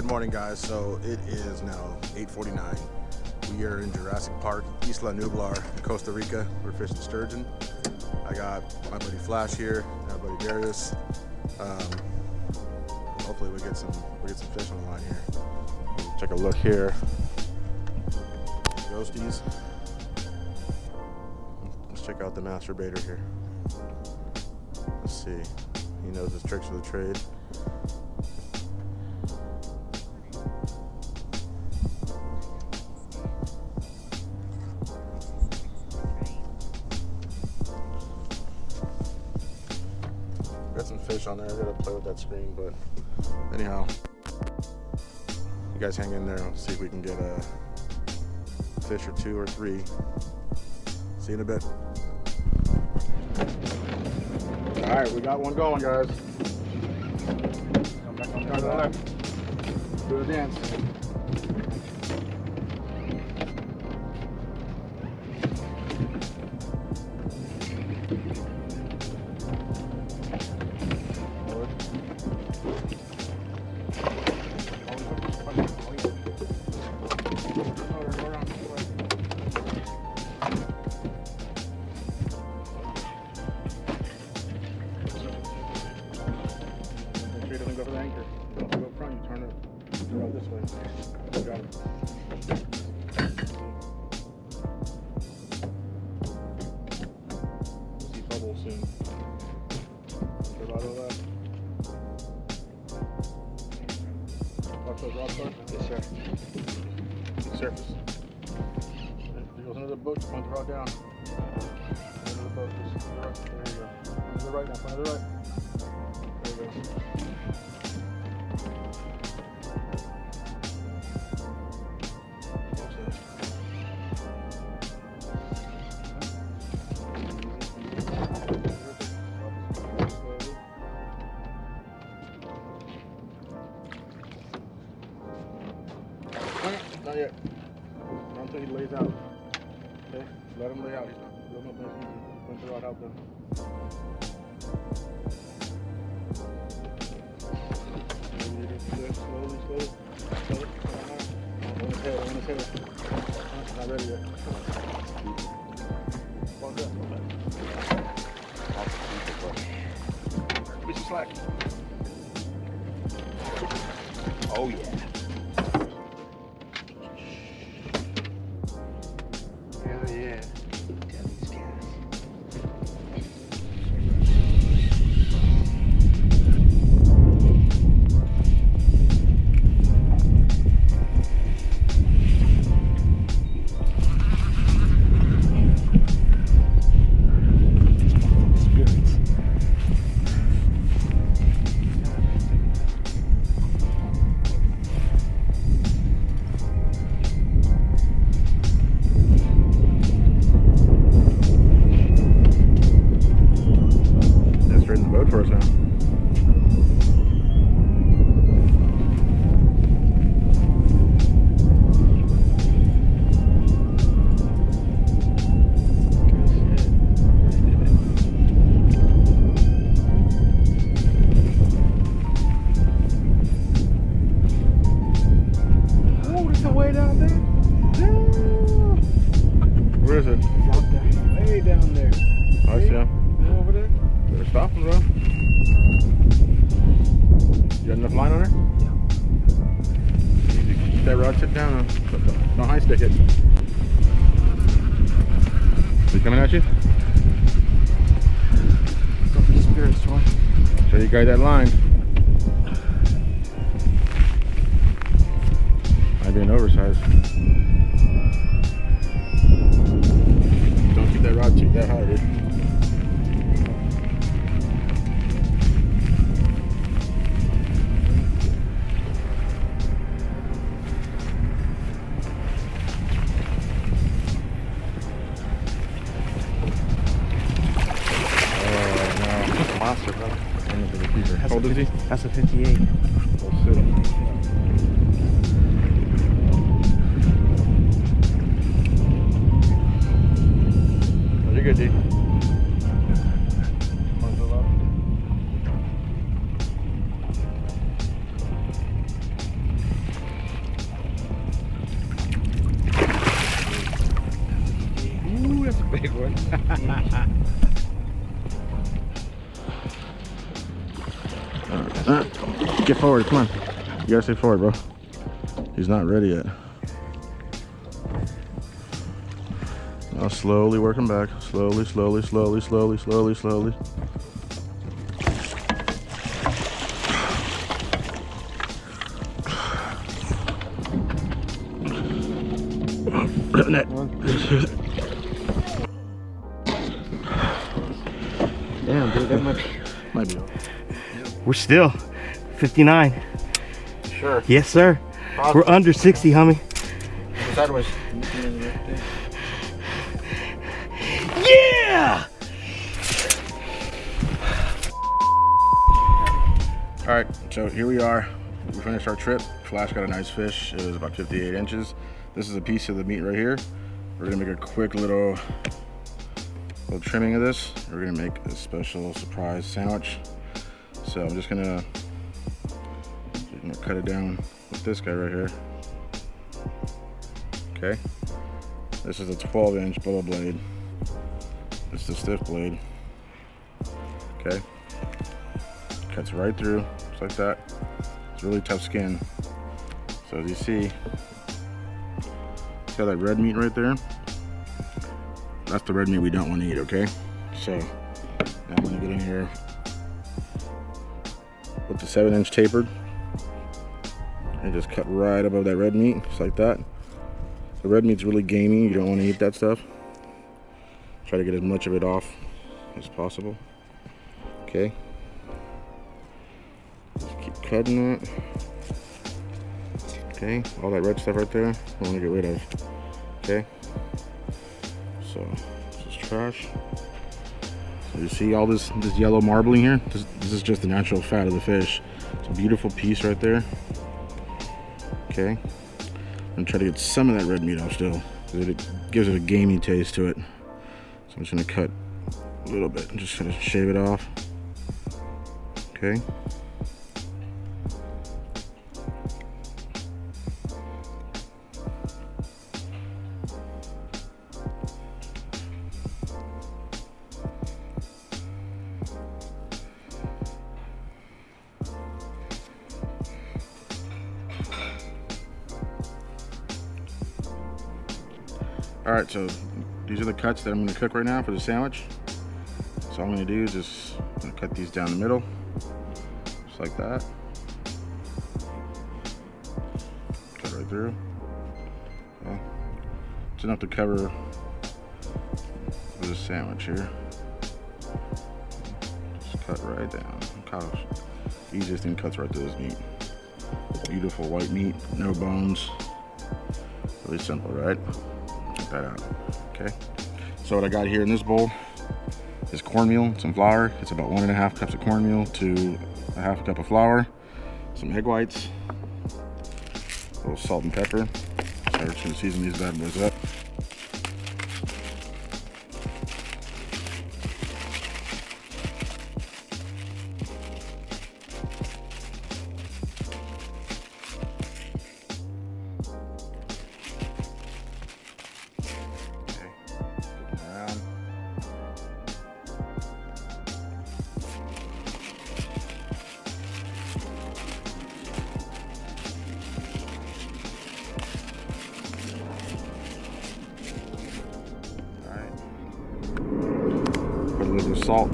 Good morning, guys. So it is now 8:49. We are in Jurassic Park, Isla Nublar, Costa Rica. We're fishing sturgeon. I got my buddy Flash here, my buddy Darius. Hopefully we get some fish on the line here. Take a look here. Ghosties. Let's check out the master baiter here. Let's see. He knows his tricks of the trade. Got some fish on there. I gotta play with that screen, but anyhow, you guys hang in there. Let's see if we can get a fish or two or three. See you in a bit. All right, we got one going, guys. Come back on to the left. Do the dance. Go for the anchor. Don't go up front, you turn it around this way. Got it. We'll see bubbles soon. Turn right over that. Watch those rods, sir? Yes, sir. Big surface. There goes another boat, point the rod down. Another boat, just to the right. There you go. To the right now, point to the right. There you go. Not yet. Not until he lays out. Okay? Let him lay out. He's not real much easy. Punch the rod out then. Slowly, slowly. Slowly. On his head, on his head. Not ready yet. Walk up. Give me some slack. Oh yeah. Yeah. Deadliest Kast. Spirits. In the boat for us now. Oh, there's a way down there. Where is it? Down there. Way down there. Oh, I see him. Over there. Better stop him, bro. You got enough line on her? Yeah. Easy. Keep that rod sit down. Don't high stick it. Is he coming at you? Go for the spirits, one. So you guide that line. Might be an oversize. Don't keep that rod too that high, dude. Monster, brother. How old is he? That's a 58. Oh, shit. Oh, you're good, D. big one. Get forward, come on. You gotta stay forward, bro. He's not ready yet. Now slowly work him back. Slowly, slowly, slowly, slowly, slowly, slowly. Damn, dude, that Might be. We're still 59. Sure. Yes, sir. We're under 60, homie. Sideways. Yeah! Alright, so here we are. We finished our trip. Flash got a nice fish. It was about 58 inches. This is a piece of the meat right here. We're gonna make a quick little trimming of this. We're gonna make a special surprise sandwich. So I'm just gonna cut it down with this guy right here. Okay. This is a 12-inch bulla blade. This is the stiff blade. Okay. Cuts right through, just like that. It's really tough skin. So as you see that red meat right there? That's the red meat we don't want to eat, okay? So now I'm gonna get in here with the 7-inch tapered and just cut right above that red meat, just like that. The red meat's really gamey, you don't want to eat that stuff. Try to get as much of it off as possible. Okay. Just keep cutting that. Okay, all that red stuff right there, I want to get rid of. Okay. So this is trash. So you see all this yellow marbling here? This is just the natural fat of the fish. It's a beautiful piece right there. Okay. I'm gonna try to get some of that red meat off still, because it gives it a gamey taste to it. So I'm just gonna cut a little bit and just kind of shave it off. Okay. Alright, so these are the cuts that I'm going to cook right now for the sandwich. So all I'm going to do is just cut these down the middle, just like that. Cut right through. Okay. It's enough to cover the sandwich here. Just cut right down. Gosh, easiest thing, cuts right through this meat. Beautiful white meat, no bones. Really simple, right? Check that out. Okay. So what I got here in this bowl is cornmeal, some flour. It's about 1.5 cups of cornmeal to 1/2 cup of flour, some egg whites, a little salt and pepper. So we're just gonna season these bad boys up. Put a little bit of salt.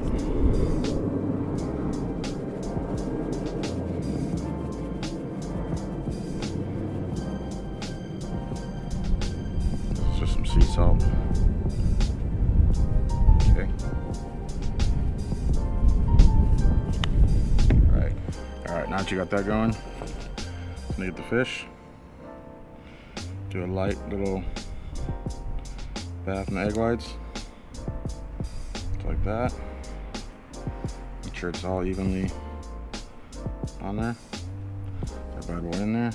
Just some sea salt. Okay. Alright, now that you got that going, let's get the fish. Do a light little bath in the egg whites. Like that. Make sure it's all evenly on there. That bad boy in there.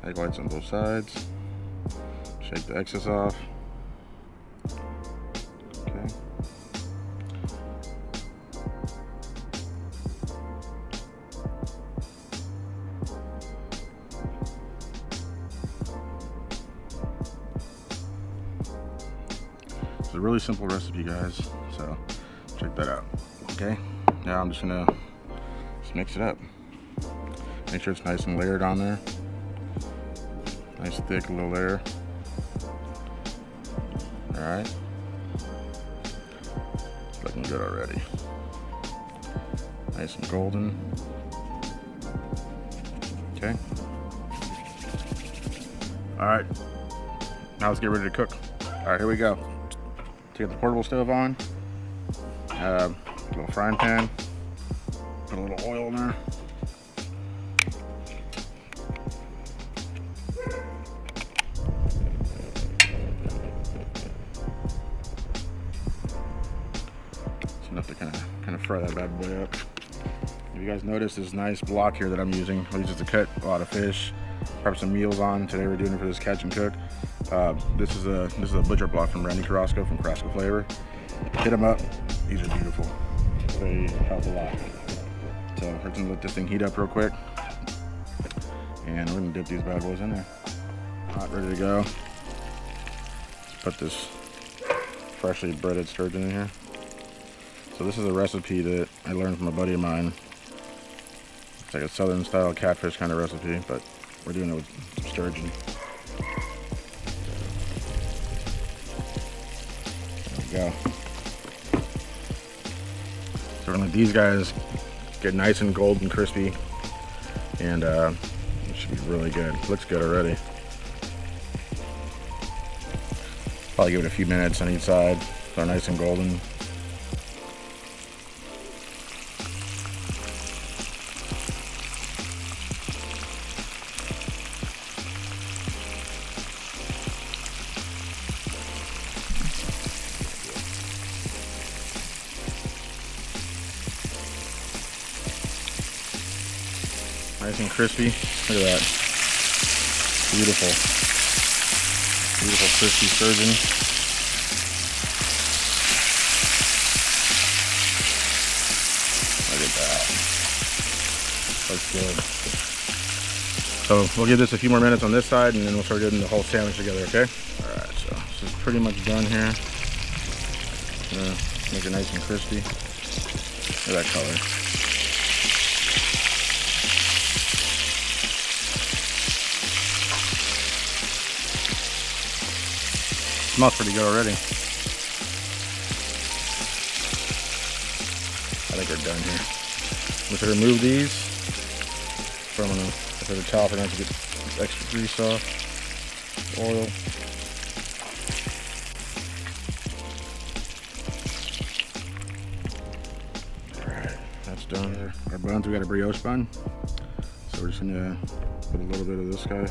Egg whites on both sides. Shake the excess off. Okay. a really simple recipe, guys, so check that out. Okay, now I'm just gonna mix it up. Make sure it's nice and layered on there. Nice thick little layer. Alright. It's looking good already. Nice and golden. Okay. Alright. Now let's get ready to cook. Alright, here we go. Take the portable stove on. A little frying pan. Put a little oil in there. It's enough to kind of fry that bad boy up. If you guys notice this nice block here that I'm using, I use it to cut a lot of fish, prep some meals on. Today we're doing it for this catch and cook. This is a butcher block from Randy Carrasco from Carrasco Flavor. Hit them up. These are beautiful. They help a lot. So we're gonna let this thing heat up real quick, and we're gonna dip these bad boys in there. Hot, ready to go. Put this freshly breaded sturgeon in here. So this is a recipe that I learned from a buddy of mine. It's like a southern style catfish kind of recipe, but we're doing it with some sturgeon. There we go. So we're gonna let these guys get nice and golden crispy, and it should be really good. Looks good already. Probably give it a few minutes on each side so they're nice and golden. Nice and crispy. Look at that. Beautiful. Beautiful crispy sturgeon. Look at that. Looks good. So we'll give this a few more minutes on this side, and then we'll start getting the whole sandwich together, okay? Alright, so this is pretty much done here. Make it nice and crispy. Look at that color. Smells pretty good already. I think we're done here. I'm going to remove these. So I'm going to put the towel for now to get this extra grease off. Oil. Alright, that's done. Our buns, we got a brioche bun. So we're just going to put a little bit of this guy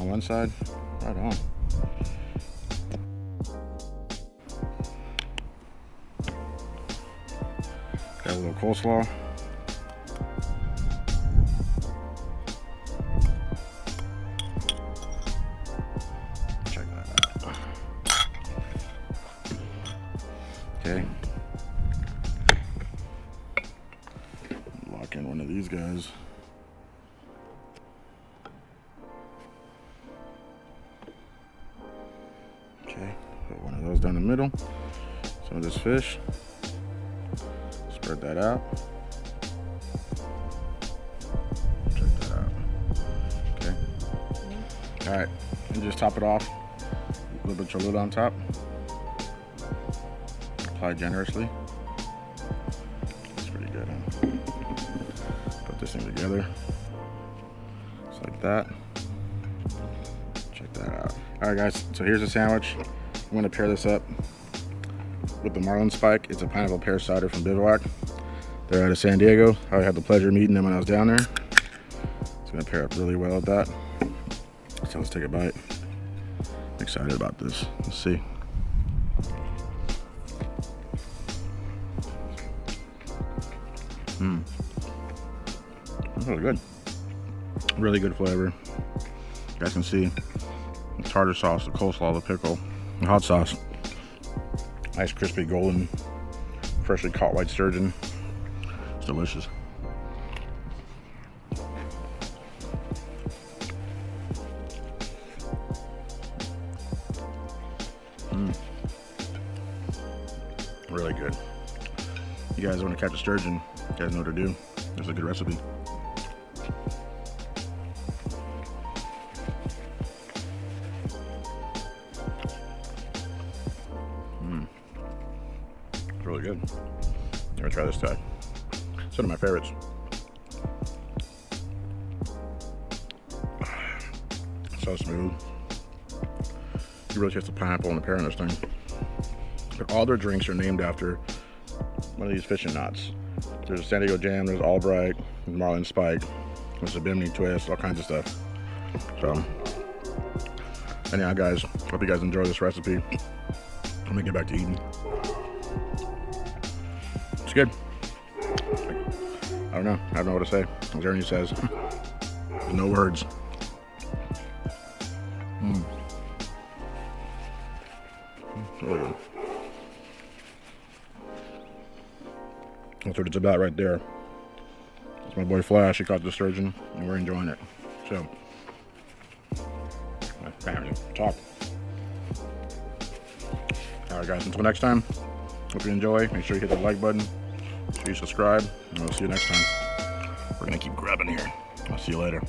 on one side. Right on. Got a little coleslaw. Check that out. Okay. Lock in one of these guys. Okay, put one of those down the middle. Some of this fish. Spread that out. Check that out. Okay. Alright, and just top it off. A little bit of Cholula on top. Apply generously. That's pretty good. Huh? Put this thing together. Just like that. Check that out. Alright guys, so here's the sandwich. I'm going to pair this up with the Marlin Spike. It's a pineapple pear cider from Bivouac. They're out of San Diego. I had the pleasure of meeting them when I was down there. It's gonna pair up really well with that. So let's take a bite. I'm excited about this. Let's see. That's really good. Really good flavor. You guys can see the tartar sauce, the coleslaw, the pickle, the hot sauce. Nice crispy golden, freshly caught white sturgeon. It's delicious. you guys want to catch a sturgeon, you guys know what to do. There's a good recipe. It's really good. I'm gonna try this guy. It's one of my favorites. So smooth. You really taste the pineapple and the pear in this thing. But all their drinks are named after one of these fishing knots. There's a San Diego Jam, there's Albright, there's Marlin Spike, there's a Bimini Twist, all kinds of stuff. So, anyhow guys, hope you guys enjoy this recipe. I'm gonna get back to eating. It's good. I don't know. I don't know what to say. As Ernie says, there's no words. Really good. That's what it's about right there. That's my boy Flash. He caught the sturgeon, and we're enjoying it. So, talk. All right, guys. Until next time. Hope you enjoy. Make sure you hit the like button. Make sure you subscribe, and we'll see you next time. We're gonna keep grabbing here. I'll see you later.